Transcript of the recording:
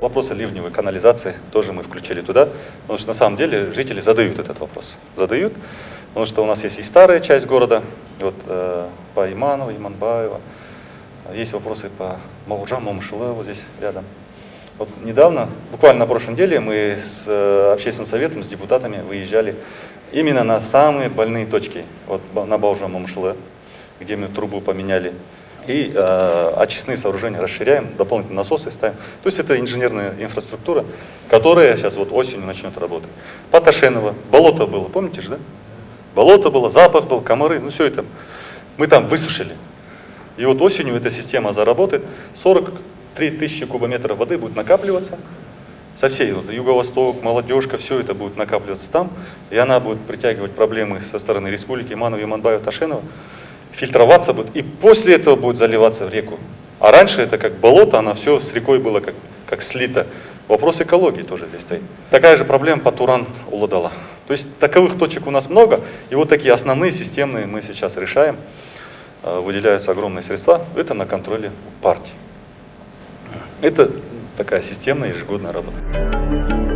Вопросы ливневой канализации тоже мы включили туда, потому что на самом деле жители задают этот вопрос. Задают, потому что у нас есть и старая часть города, вот по Иманово, Иманбаево, есть вопросы по Мавуджам, Момышылы, вот здесь рядом. Вот недавно, буквально на прошлой неделе, мы с общественным советом, с депутатами выезжали именно на самые больные точки, вот на Баужам, Момышылы, где мы трубу поменяли. И очистные сооружения расширяем, дополнительные насосы ставим. То есть это инженерная инфраструктура, которая сейчас вот осенью начнет работать. По Ташеново болото было, помните же, да? Болото было, запах был, комары, ну все это. Мы там высушили. И вот осенью эта система заработает. 43 тысячи кубометров воды будет накапливаться. Со всей, вот, Юго-Восток, Молодежка, все это будет накапливаться там. И она будет притягивать проблемы со стороны республики Иманова, Иманбаева, Ташенова. Фильтроваться будет, и после этого будет заливаться в реку. А раньше это как болото, оно все с рекой было как слито. Вопрос экологии тоже здесь стоит. Такая же проблема по Туран-Уладала. То есть таковых точек у нас много, и вот такие основные, системные мы сейчас решаем. Выделяются огромные средства, это на контроле партии. Это такая системная ежегодная работа.